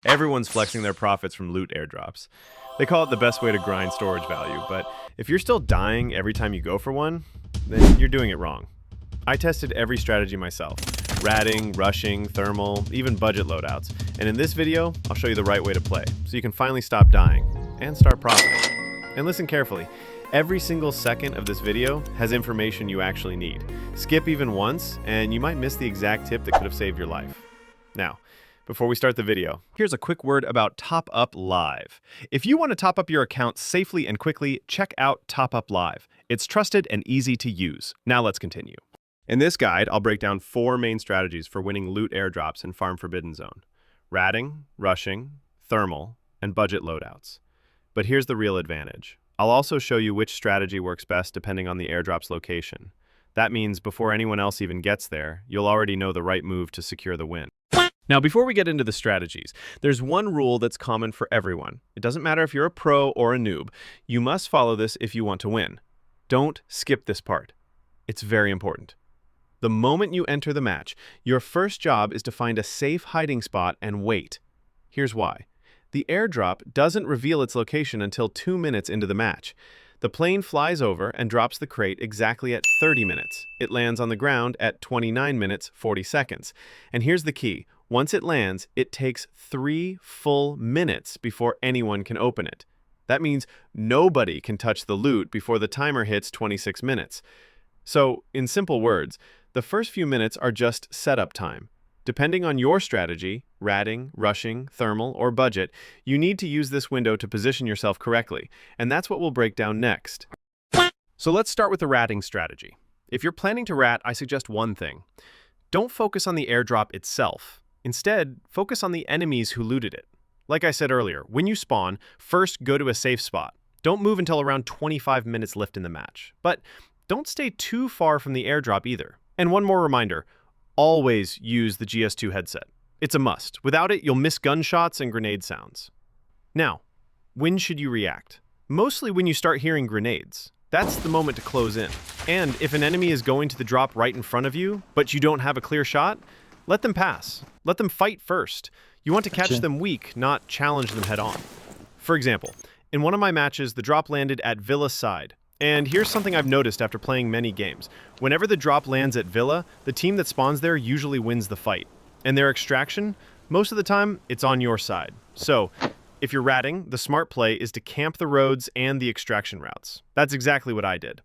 Everyone's flexing their profits from loot airdrops. They call it the best way to grind storage value, but if you're still dying every time you go for one, then you're doing it wrong. I tested every strategy myself. Ratting, rushing, thermal, even budget loadouts. And in this video, I'll show you the right way to play, so you can finally stop dying and start profiting. And listen carefully. Every single second of this video has information you actually need. Skip even once, and you might miss the exact tip that could have saved your life. Now, before we start the video, here's a quick word about Top Up Live. If you want to top up your account safely and quickly, check out Top Up Live. It's trusted and easy to use. Now let's continue. In this guide, I'll break down 4 main strategies for winning loot airdrops in Farm Forbidden Zone: ratting, rushing, thermal, and budget loadouts. But here's the real advantage. I'll also show you which strategy works best depending on the airdrop's location. That means before anyone else even gets there, you'll already know the right move to secure the win. Now, before we get into the strategies, there's one rule that's common for everyone. It doesn't matter if you're a pro or a noob. You must follow this if you want to win. Don't skip this part. It's very important. The moment you enter the match, your first job is to find a safe hiding spot and wait. Here's why. The airdrop doesn't reveal its location until 2 minutes into the match. The plane flies over and drops the crate exactly at 30 minutes. It lands on the ground at 29 minutes, 40 seconds. And here's the key. Once it lands, it takes 3 full minutes before anyone can open it. That means nobody can touch the loot before the timer hits 26 minutes. So, in simple words, the first few minutes are just setup time. Depending on your strategy, ratting, rushing, thermal, or budget, you need to use this window to position yourself correctly, and that's what we'll break down next. So let's start with the ratting strategy. If you're planning to rat, I suggest one thing. Don't focus on the airdrop itself. Instead, focus on the enemies who looted it. Like I said earlier, when you spawn, first go to a safe spot. Don't move until around 25 minutes left in the match. But don't stay too far from the airdrop either. And one more reminder, always use the GS2 headset. It's a must. Without it, you'll miss gunshots and grenade sounds. Now, when should you react? Mostly when you start hearing grenades. That's the moment to close in. And if an enemy is going to the drop right in front of you, but you don't have a clear shot, let them pass. Let them fight first. You want to catch them weak, not challenge them head on. For example, in one of my matches, the drop landed at Villa's side. And here's something I've noticed after playing many games. Whenever the drop lands at Villa, the team that spawns there usually wins the fight. And their extraction, most of the time, it's on your side. So, if you're ratting, the smart play is to camp the roads and the extraction routes. That's exactly what I did.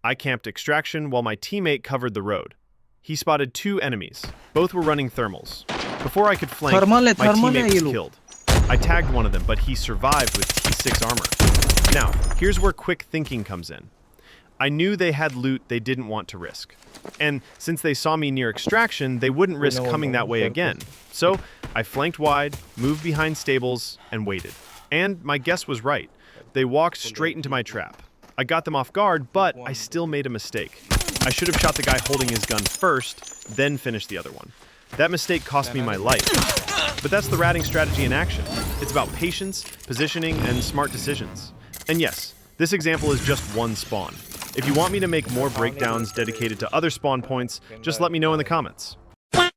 I camped extraction while my teammate covered the road. He spotted 2 enemies. Both were running thermals. Before I could flank, my teammate was killed. I tagged one of them, but he survived with T6 armor. Now, here's where quick thinking comes in. I knew they had loot they didn't want to risk. And since they saw me near extraction, they wouldn't risk coming that way again. So I flanked wide, moved behind stables, and waited. And my guess was right. They walked straight into my trap. I got them off guard, but I still made a mistake. I should have shot the guy holding his gun first, then finished the other one. That mistake cost me my life. But that's the ratting strategy in action. It's about patience, positioning, and smart decisions. And yes, this example is just one spawn. If you want me to make more breakdowns dedicated to other spawn points, just let me know in the comments.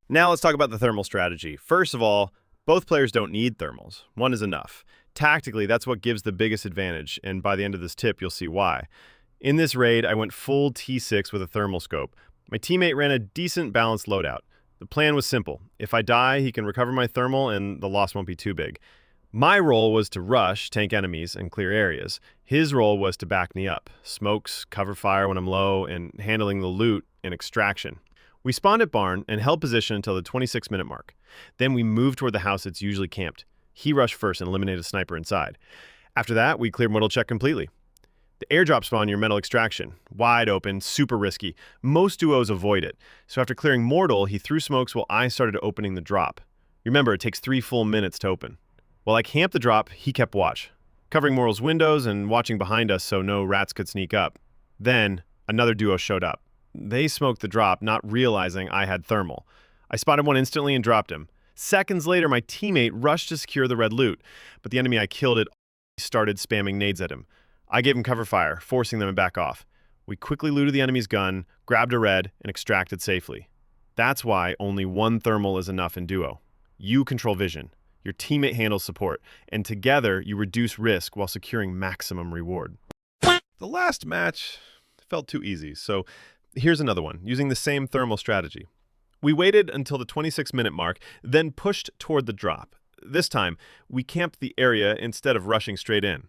Now let's talk about the thermal strategy. First of all, both players don't need thermals. One is enough. Tactically, that's what gives the biggest advantage, and by the end of this tip, you'll see why. In this raid, I went full T6 with a thermal scope. My teammate ran a decent balanced loadout. The plan was simple. If I die, he can recover my thermal and the loss won't be too big. My role was to rush, tank enemies, and clear areas. His role was to back me up. Smokes, cover fire when I'm low, and handling the loot and extraction. We spawned at barn and held position until the 26-minute mark. Then we moved toward the house that's usually camped. He rushed first and eliminated a sniper inside. After that, we cleared mortal check completely. The airdrop spawn near metal extraction. Wide open, super risky. Most duos avoid it. So after clearing mortal, he threw smokes while I started opening the drop. Remember, it takes 3 full minutes to open. While I camped the drop, he kept watch, covering mortal's windows and watching behind us so no rats could sneak up. Then, another duo showed up. They smoked the drop, not realizing I had thermal. I spotted one instantly and dropped him. Seconds later, my teammate rushed to secure the red loot, but the enemy I killed had started spamming nades at him. I gave him cover fire, forcing them to back off. We quickly looted the enemy's gun, grabbed a red, and extracted safely. That's why only one thermal is enough in duo. You control vision. Your teammate handles support, and together you reduce risk while securing maximum reward. The last match felt too easy, so here's another one, using the same thermal strategy. We waited until the 26-minute mark, then pushed toward the drop. This time, we camped the area instead of rushing straight in.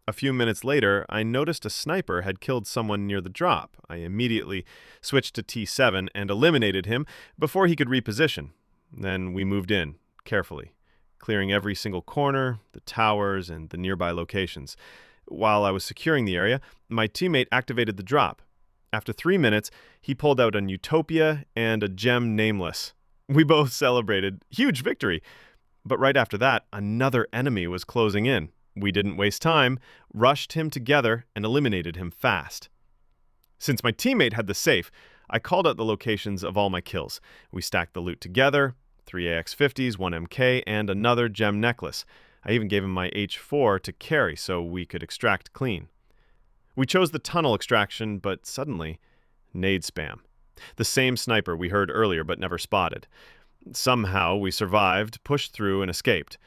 A few minutes later, I noticed a sniper had killed someone near the drop. I immediately switched to T7 and eliminated him before he could reposition. Then we moved in, carefully, clearing every single corner, the towers, and the nearby locations. While I was securing the area, my teammate activated the drop. After 3 minutes, he pulled out an Utopia and a gem Nameless. We both celebrated. Huge victory! But right after that, another enemy was closing in. We didn't waste time, rushed him together, and eliminated him fast. Since my teammate had the safe, I called out the locations of all my kills. We stacked the loot together, 3 AX-50s, 1 MK, and another gem necklace. I even gave him my H4 to carry so we could extract clean. We chose the tunnel extraction, but suddenly, nade spam. The same sniper we heard earlier but never spotted. Somehow we survived, pushed through, and escaped.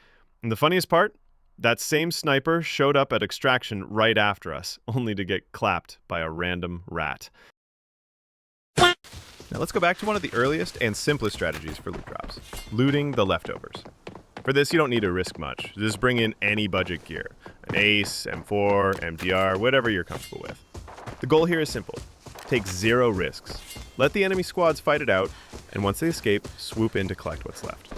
And the funniest part? That same sniper showed up at extraction right after us, only to get clapped by a random rat. Now let's go back to one of the earliest and simplest strategies for loot drops, looting the leftovers. For this, you don't need to risk much. Just bring in any budget gear, an Ace, M4, MDR, whatever you're comfortable with. The goal here is simple. Take 0 risks. Let the enemy squads fight it out, and once they escape, swoop in to collect what's left.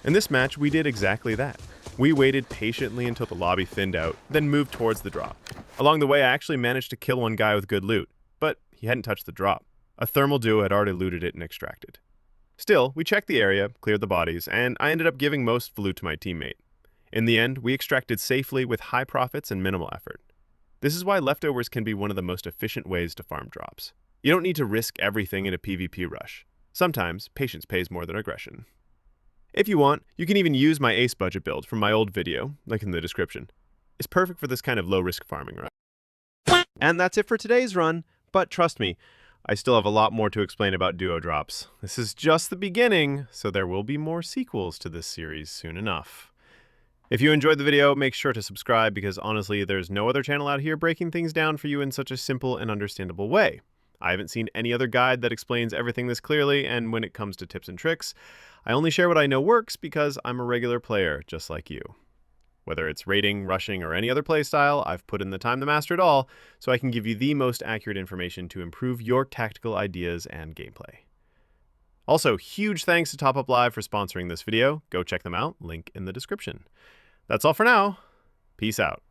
In this match, we did exactly that. We waited patiently until the lobby thinned out, then moved towards the drop. Along the way, I actually managed to kill one guy with good loot, but he hadn't touched the drop. A thermal duo had already looted it and extracted. Still, we checked the area, cleared the bodies, and I ended up giving most of the loot to my teammate. In the end, we extracted safely with high profits and minimal effort. This is why leftovers can be one of the most efficient ways to farm drops. You don't need to risk everything in a PvP rush. Sometimes, patience pays more than aggression. If you want, you can even use my Ace budget build from my old video, link in the description. It's perfect for this kind of low-risk farming run. And that's it for today's run, but trust me, I still have a lot more to explain about duo drops. This is just the beginning, so there will be more sequels to this series soon enough. If you enjoyed the video, make sure to subscribe because honestly, there's no other channel out here breaking things down for you in such a simple and understandable way. I haven't seen any other guide that explains everything this clearly, and when it comes to tips and tricks, I only share what I know works because I'm a regular player just like you. Whether it's raiding, rushing, or any other playstyle, I've put in the time to master it all, so I can give you the most accurate information to improve your tactical ideas and gameplay. Also, huge thanks to Top Up Live for sponsoring this video. Go check them out, link in the description. That's all for now. Peace out.